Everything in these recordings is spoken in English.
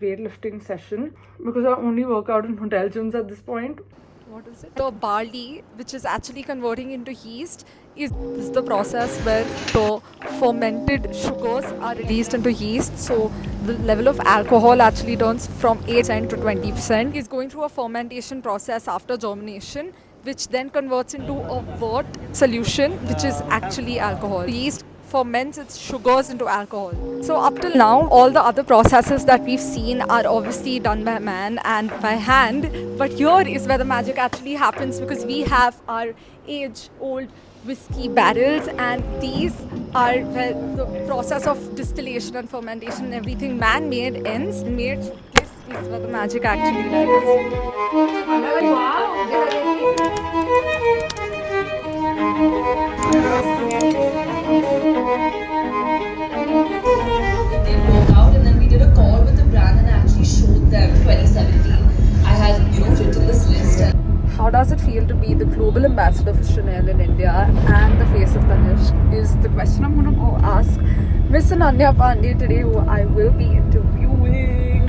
weightlifting session because I only work out in hotel gyms at this point. What is it? The barley, which is actually converting into yeast, is the process where the fermented sugars are released into yeast. So the level of alcohol actually turns from 8% to 20%. Is going through a fermentation process after germination, which then converts into a wort solution, which is actually alcohol. Yeast ferments its sugars into alcohol. So up till now, all the other processes that we've seen are obviously done by man and by hand. But here is where the magic actually happens, because we have our age-old whiskey barrels, and these are where the process of distillation and fermentation and everything man-made ends. Made. This is where the magic actually lies. They walk out, and then we did a call with the brand and I actually showed them 2017. I had, written this list. How does it feel to be the global ambassador for Chanel in India and the face of Tanishq is the question I'm going to go ask Miss Ananya Pandey today, who I will be interviewing.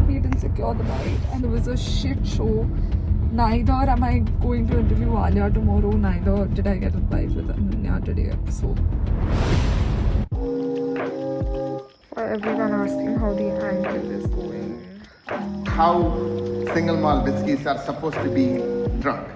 We didn't secure the bite and it was a shit show. Neither am I going to interview Alia tomorrow, neither did I get a bite with Ananya today. So, for everyone asking how the angle is going. How single malt whiskies are supposed to be drunk.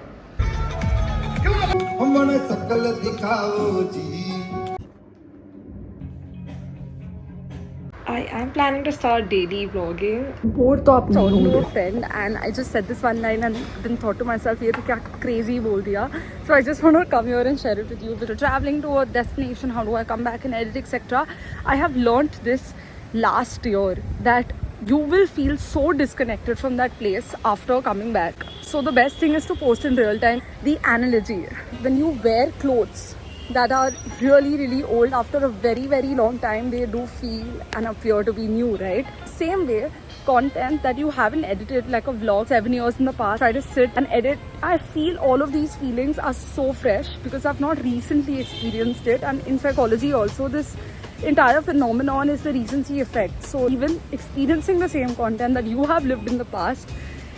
I am planning to start daily vlogging. Bored to talking to a friend, and I just said this one line and then thought to myself, "Ye to kya crazy bol diya." So I just want to come here and share it with you. If you're traveling to a destination, how do I come back and edit, etc. I have learnt this last year that you will feel so disconnected from that place after coming back. So the best thing is to post in real time. The analogy, when you wear clothes that are really, really old, after a very, very long time, they do feel and appear to be new, right? Same way, content that you haven't edited, like a vlog 7 years in the past, try to sit and edit. I feel all of these feelings are so fresh because I've not recently experienced it. And in psychology also, this entire phenomenon is the recency effect. So even experiencing the same content that you have lived in the past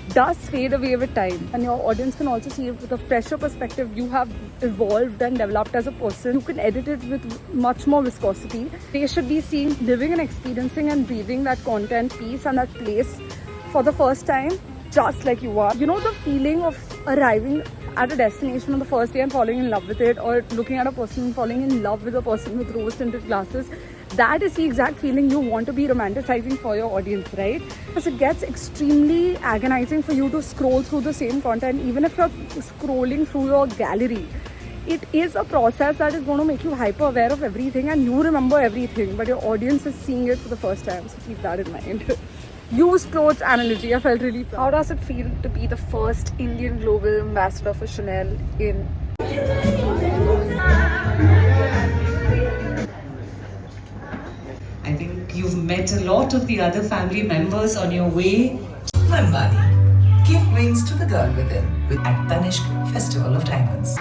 does fade away with time, and your audience can also see it with a fresher perspective. You have evolved and developed as a person. You can edit it with much more viscosity. They should be seeing, living and experiencing and breathing that content piece and that place for the first time, just like you are. You know, the feeling of arriving at a destination on the first day and falling in love with it, or looking at a person and falling in love with a person with rose tinted glasses. That is the exact feeling you want to be romanticizing for your audience, right? Because it gets extremely agonizing for you to scroll through the same content, even if you're scrolling through your gallery. It is a process that is going to make you hyper aware of everything, and you remember everything, but your audience is seeing it for the first time. So keep that in mind. Used clothes analogy, I felt really proud. How does it feel to be the first Indian global ambassador for Chanel in I think you've met a lot of the other family members on your way. Mambani, give wings to the girl within at Tanishq Festival of Diamonds.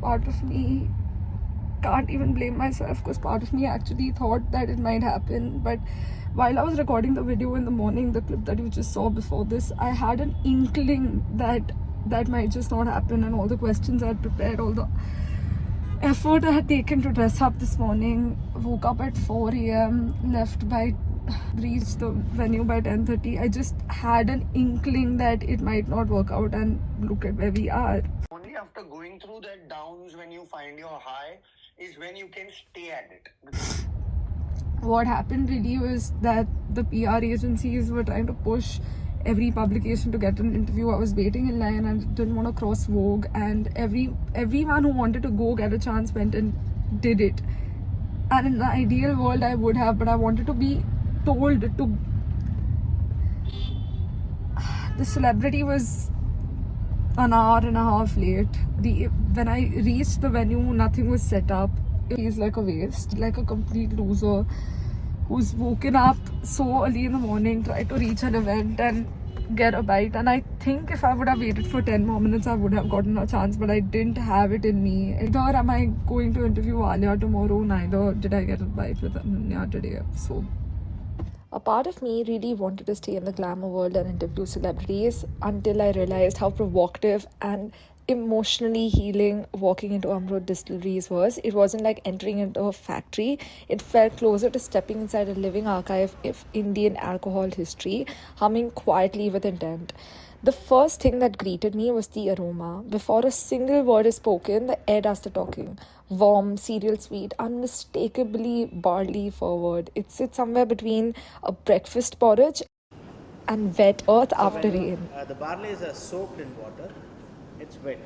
Part of me can't even blame myself, because part of me actually thought that it might happen. But while I was recording the video in the morning, the clip that you just saw before this, I had an inkling that that might just not happen, and all the questions I had prepared, all the effort I had taken to dress up this morning, woke up at 4 a.m, reached the venue by 10:30. I just had an inkling that it might not work out, and look at where we are. Only after going through that downs, when you find your high, is when you can stay at it. What happened really was that the PR agencies were trying to push every publication to get an interview. I was waiting in line and didn't want to cross Vogue, and everyone who wanted to go get a chance went and did it. And in the ideal world I would have, but I wanted to be told to. The celebrity was an hour and a half late. When I reached the venue, nothing was set up. It feels like a waste, like a complete loser who's woken up so early in the morning, tried to reach an event, and get a bite, and I think if I would have waited for 10 more minutes I would have gotten a chance, but I didn't have it in me. Neither am I going to interview Alia tomorrow, neither did I get a bite with Ananya today. So a part of me really wanted to stay in the glamour world and interview celebrities until I realized how provocative and emotionally healing walking into Amrut Distilleries was. It wasn't like entering into a factory. It felt closer to stepping inside a living archive of Indian alcohol history, humming quietly with intent. The first thing that greeted me was the aroma. Before a single word is spoken, the air does the talking. Warm, cereal sweet, unmistakably barley forward. It sits somewhere between a breakfast porridge and wet earth after rain. The barley is soaked in water. It's wet.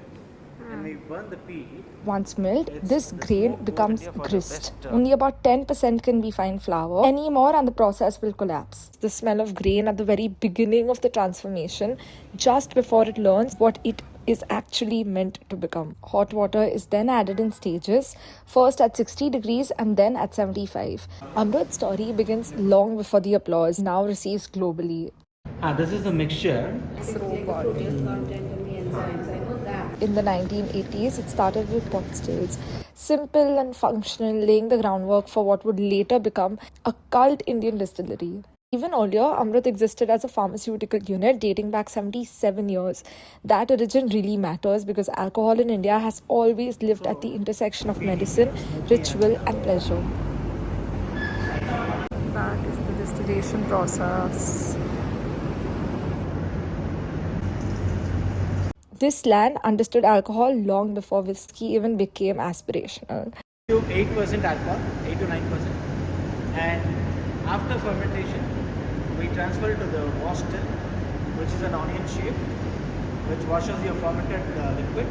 When we burn the peat, Once milled, this grain becomes grist. Only about 10% can be fine flour. Any more and the process will collapse. The smell of grain at the very beginning of the transformation, just before it learns what it is actually meant to become. Hot water is then added in stages, first at 60 degrees and then at 75. Amrut's story begins long before the applause now receives globally. this is the mixture. In the 1980s, it started with pot stills. Simple and functional, laying the groundwork for what would later become a cult Indian distillery. Even earlier, Amrut existed as a pharmaceutical unit dating back 77 years. That origin really matters because alcohol in India has always lived at the intersection of medicine, ritual and pleasure. That is the distillation process. This land understood alcohol long before whiskey even became aspirational. 8% alcohol, 8 to 9%. And after fermentation, we transfer it to the wash still, which is an onion shape, which washes your fermented liquid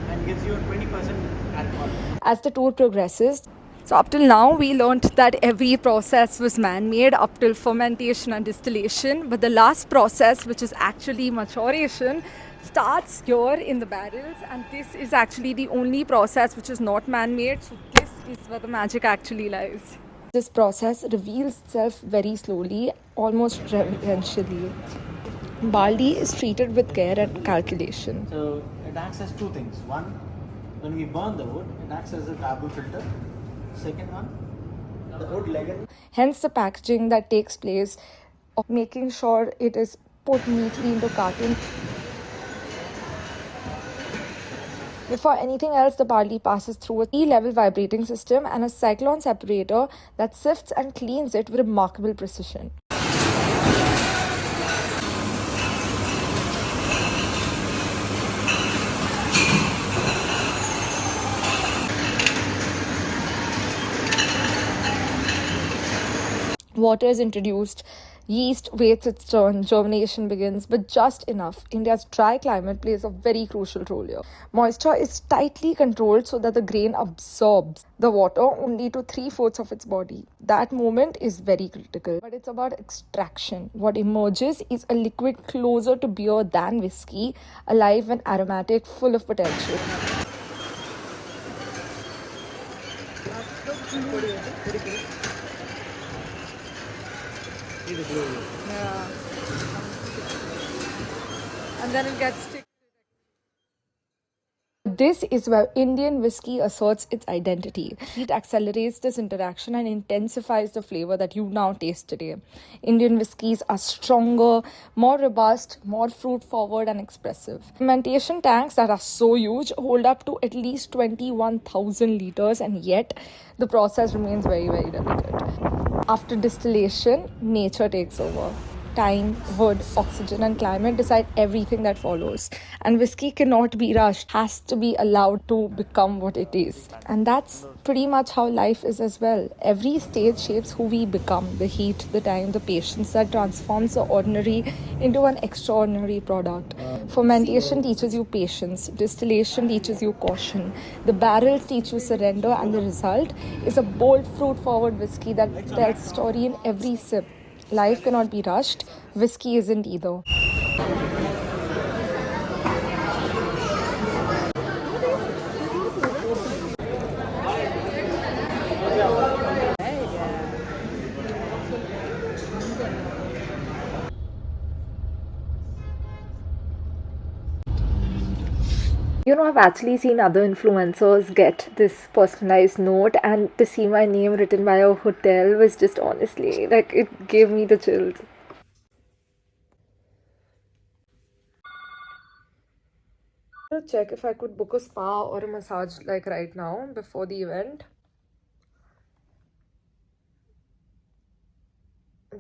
and gives you 20% alcohol. As the tour progresses, so up till now, we learned that every process was man-made up till fermentation and distillation. But the last process, which is actually maturation, starts here in the barrels. And this is actually the only process which is not man-made. So this is where the magic actually lies. This process reveals itself very slowly, almost reverentially. Barley is treated with care and calculation. So it acts as two things. One, when we burn the wood, it acts as a carbon filter. Second one, the wood legacy. Hence the packaging that takes place of making sure it is put neatly into carton. Before anything else, the barley passes through a E-level vibrating system and a cyclone separator that sifts and cleans it with remarkable precision. Water is introduced, yeast waits its turn, germination begins, but just enough. India's dry climate plays a very crucial role here. Moisture is tightly controlled so that the grain absorbs the water only to 3/4 of its body. That moment is very critical, but it's about extraction. What emerges is a liquid closer to beer than whiskey, alive and aromatic, full of potential. Yeah. And then it gets sticky. This is where Indian whiskey asserts its identity. It accelerates this interaction and intensifies the flavor that you now taste today. Indian whiskeys are stronger, more robust, more fruit-forward and expressive. Fermentation tanks that are so huge hold up to at least 21,000 liters, and yet the process remains very, very delicate. After distillation, nature takes over. Time, wood, oxygen and climate decide everything that follows. And whiskey cannot be rushed, has to be allowed to become what it is. And that's pretty much how life is as well. Every stage shapes who we become. The heat, the time, the patience that transforms the ordinary into an extraordinary product. Fermentation teaches you patience. Distillation teaches you caution. The barrels teach you surrender, and the result is a bold, fruit-forward whiskey that tells a story in every sip. Life cannot be rushed. Whiskey isn't either. You know, I've actually seen other influencers get this personalized note, and to see my name written by a hotel was just honestly like it gave me the chills. To check if I could book a spa or a massage like right now before the event.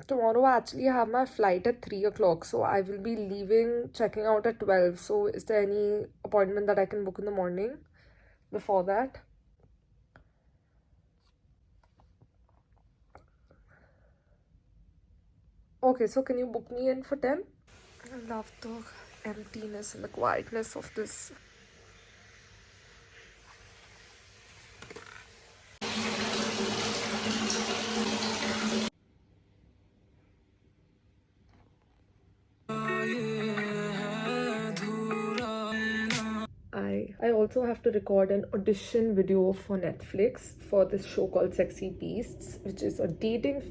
Tomorrow I actually have my flight at 3 o'clock, so I will be leaving, checking out at 12. So, is there any appointment that I can book in the morning before that? Okay, so can you book me in for 10? I love the emptiness and the quietness of this. I also have to record an audition video for Netflix for this show called Sexy Beasts, which is a dating.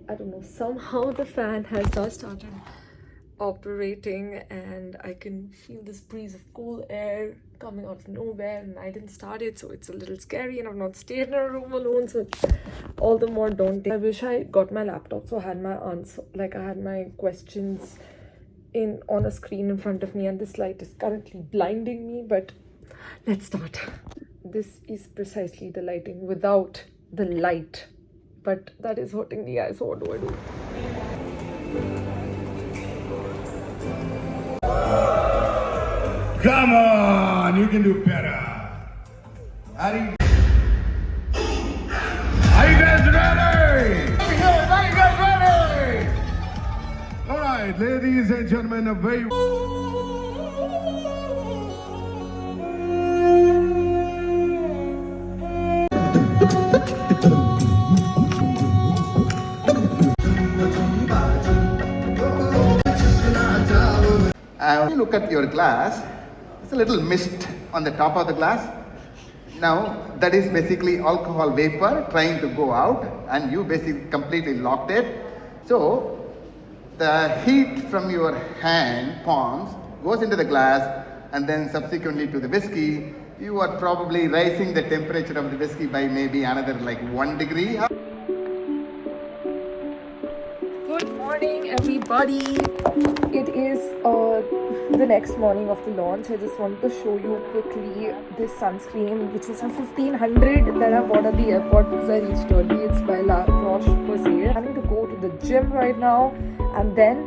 I don't know, somehow the fan has just started operating, and I can feel this breeze of cool air coming out of nowhere, and I didn't start it, so it's a little scary, and I've not stayed in a room alone, so it's all the more daunting. I wish I got my laptop so I had my answer, like I had my questions in on a screen in front of me, and this light is currently blinding me, but let's start. This is precisely the lighting without the light, but that is hurting the eye, so what do I do? Come on, you can do better. Are you guys ready? Are you guys ready? All right, ladies and gentlemen, a very... When you look at your glass, it's a little mist on the top of the glass. Now, that is basically alcohol vapor trying to go out, and you basically completely locked it. So, the heat from your hand, palms, goes into the glass, and then subsequently to the whiskey. You are probably raising the temperature of the whiskey by maybe another like 1 degree. Good morning, everybody. It is the next morning of the launch. I just wanted to show you quickly this sunscreen, which is for 1500 that I bought at the airport because I reached early. It's by La Roche-Posay. I'm planning to go to the gym right now, and then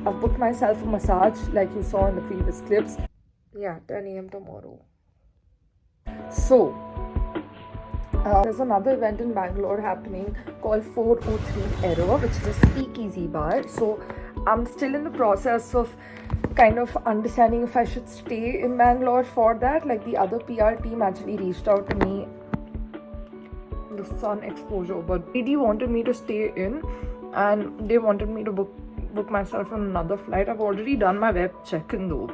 I've booked myself a massage like you saw in the previous clips. Yeah, 10 a.m. tomorrow. So, there's another event in Bangalore happening called 403 Error, which is a speakeasy bar. So I'm still in the process of kind of understanding if I should stay in Bangalore for that. Like the other PR team actually reached out to me, the sun exposure, but PD wanted me to stay in, and they wanted me to book myself on another flight. I've already done my web check-in though.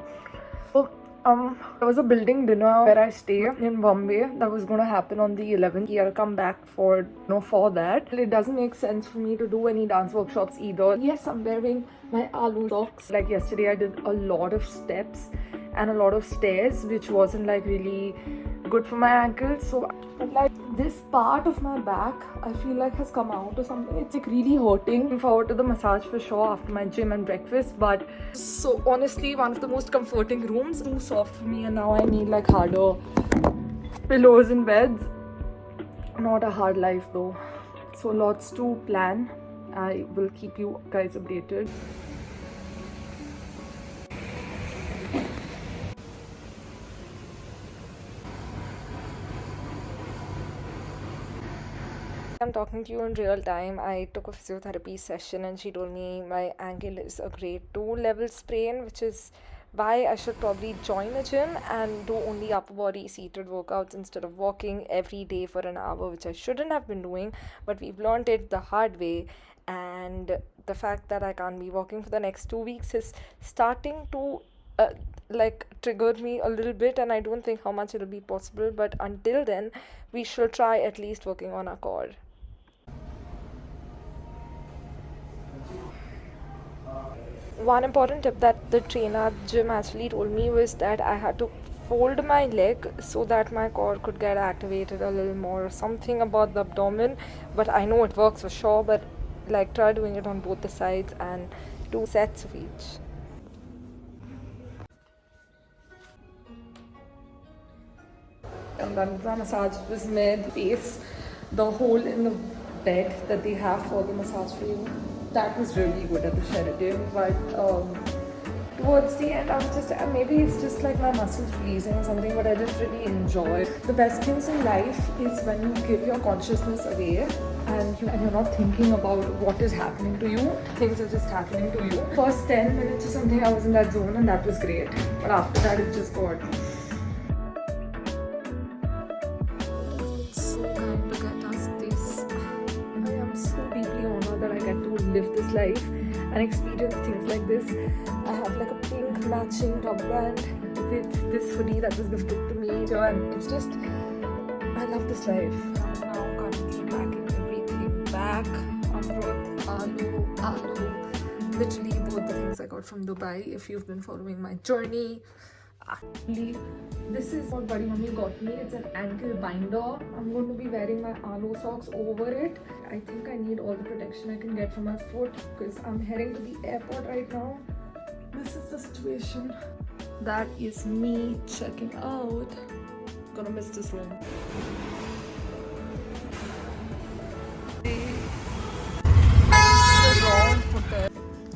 So there was a building dinner where I stay in Bombay that was going to happen on the 11th. I'll come back for that. It doesn't make sense for me to do any dance workshops either. Yes, I'm wearing my aloo socks. Like yesterday I did a lot of steps and a lot of stairs, which wasn't like really good for my ankles. So like this part of my back I feel like has come out or something. It's like really hurting. Looking forward to the massage for sure after my gym and breakfast. But so honestly, one of the most comforting rooms. Too soft for me, and now I need like harder pillows and beds. Not a hard life though. So lots to plan. I will keep you guys updated. I'm talking to you in real time. I took a physiotherapy session and she told me my ankle is a grade 2 level sprain, which is why I should probably join a gym and do only upper body seated workouts instead of walking every day for an hour, which I shouldn't have been doing, but we've learned it the hard way. And the fact that I can't be walking for the next 2 weeks is starting to like triggered me a little bit, and I don't think how much it'll be possible, but until then we should try at least working on our core. One important tip that the trainer at gym actually told me was that I had to fold my leg so that my core could get activated a little more, something about the abdomen, but I know it works for sure. But like, try doing it on both the sides and 2 sets of each. And then the massage was made face the hole in the bed that they have for the massage for you. That was really good at the Sheraton, but towards the end I was just maybe it's just like my muscles releasing or something, but I didn't really enjoy it. The best things in life is when you give your consciousness away and you're not thinking about what is happening to you. Things are just happening to you. First 10 minutes or something I was in that zone and that was great, but after that it just got live this life and experience things like this. I have like a pink matching rubber band with this hoodie that was gifted to me, and it's just, I love this life. I'm now currently packing everything back. Amrut, aloo, literally both the things I got from Dubai. If you've been following my journey, actually, this is what Buddy Mummy got me. It's an ankle binder. I'm going to be wearing my aloo socks over it. I think I need all the protection I can get from my foot because I'm heading to the airport right now. This is the situation. That is me checking out. Gonna miss this room.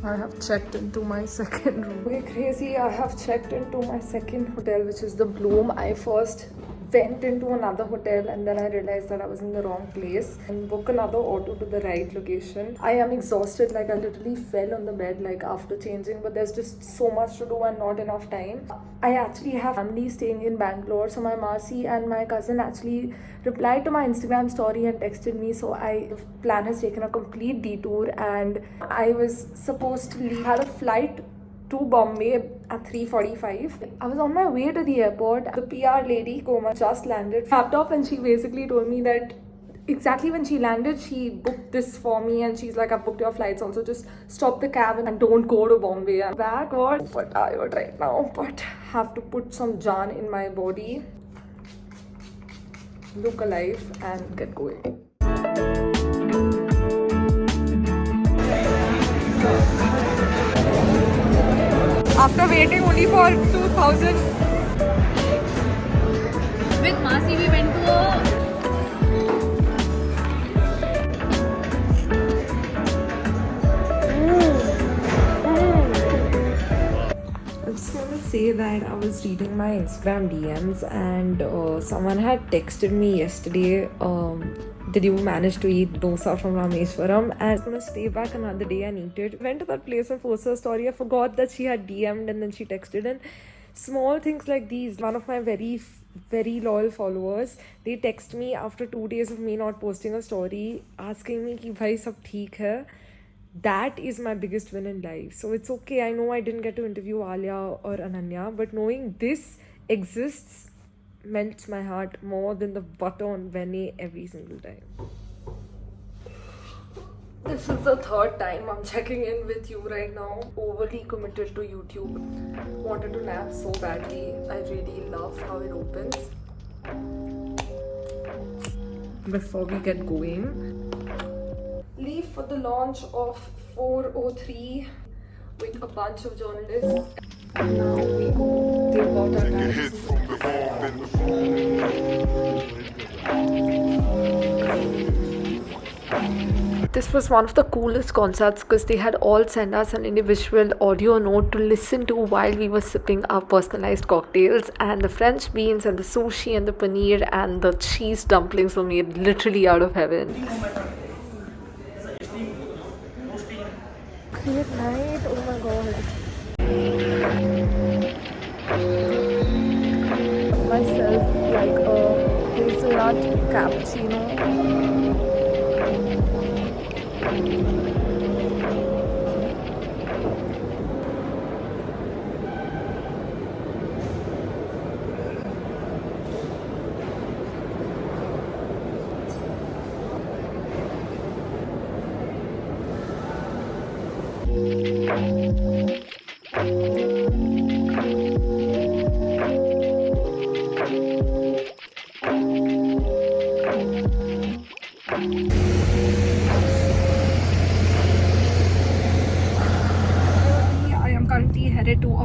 I have checked into my second room. Way crazy, I have checked into my second hotel, which is the Bloom. I first went into another hotel and then I realized that I was in the wrong place and booked another auto to the right location. I am exhausted, like I literally fell on the bed like after changing, but there's just so much to do and not enough time. I actually have family staying in Bangalore, so my Marcy and my cousin actually replied to my Instagram story and texted me, so the plan has taken a complete detour and I was supposed to leave, had a flight to Bombay at 3:45. I was on my way to the airport. The PR lady, Koma, just landed, laptop, and she basically told me that exactly when she landed, she booked this for me and she's like, I've booked your flights also, just stop the cab and don't go to Bombay. I'm back, what? But tired right now, but have to put some jaan in my body, look alive and get going. After waiting only for 2000. With Masi, we went to a I just want to say that I was reading my Instagram DMs and someone had texted me yesterday, did you manage to eat dosa from Rameshwaram? And I was going to stay back another day and eat it. Went to that place and posted a story. I forgot that she had DM'd and then she texted. And small things like these, one of my very loyal followers, they text me after 2 days of me not posting a story asking me ki bhai sab theek hai. That is my biggest win in life. So it's okay. I know I didn't get to interview Alia or Ananya, but knowing this exists melts my heart more than the butter on Benne every single time. This is the third time I'm checking in with you right now. Overly committed to YouTube. Wanted to nap so badly. I really love how it opens. Before we get going, leave for the launch of 403 with a bunch of journalists. And now we go take about our time. This was one of the coolest concerts because they had all sent us an individual audio note to listen to while we were sipping our personalized cocktails, and the French beans and the sushi and the paneer and the cheese dumplings were made literally out of heaven. Great night, oh my god. Myself like a hazelnut cappuccino.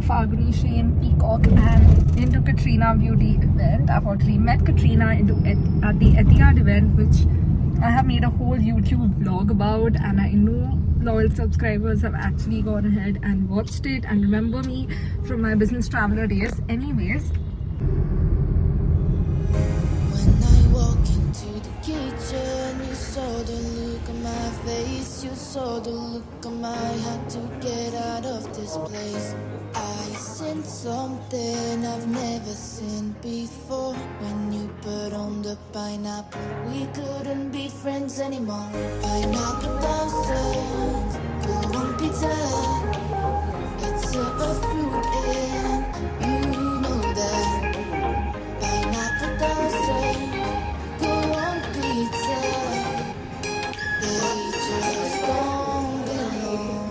Faguni Shane, Peacock, and into Katrina Beauty event. I've already met Katrina at the Etihad event, which I have made a whole YouTube vlog about, and I know loyal subscribers have actually gone ahead and watched it and remember me from my business traveler days. Anyways, when I walk into the kitchen, you saw the look on my face, you saw the look on my heart to get out of this place. I seen something I've never seen before. When you put on the pineapple, we couldn't be friends anymore. Pineapple dosa, go on pizza. It's a fruit and you know that. Pineapple dosa, go on pizza. They just don't belong.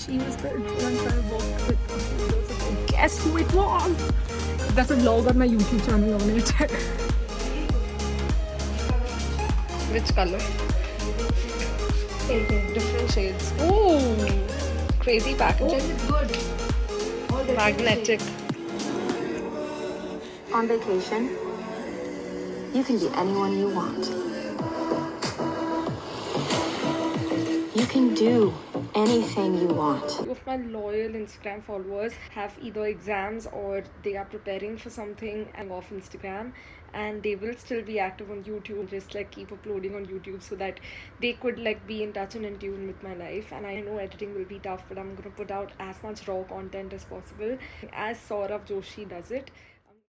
she was the influencer I worked with a few years ago. Guess who it was? There's a vlog on my YouTube channel on it. Which color? Different shades. Ooh, crazy packaging. Magnetic. On vacation, you can be anyone you want. You can do anything you want. Few of my loyal Instagram followers have either exams or they are preparing for something and off Instagram, and they will still be active on YouTube, just like keep uploading on YouTube so that they could like be in touch and in tune with my life. And I know editing will be tough, but I'm gonna put out as much raw content as possible as Saurabh Joshi does it.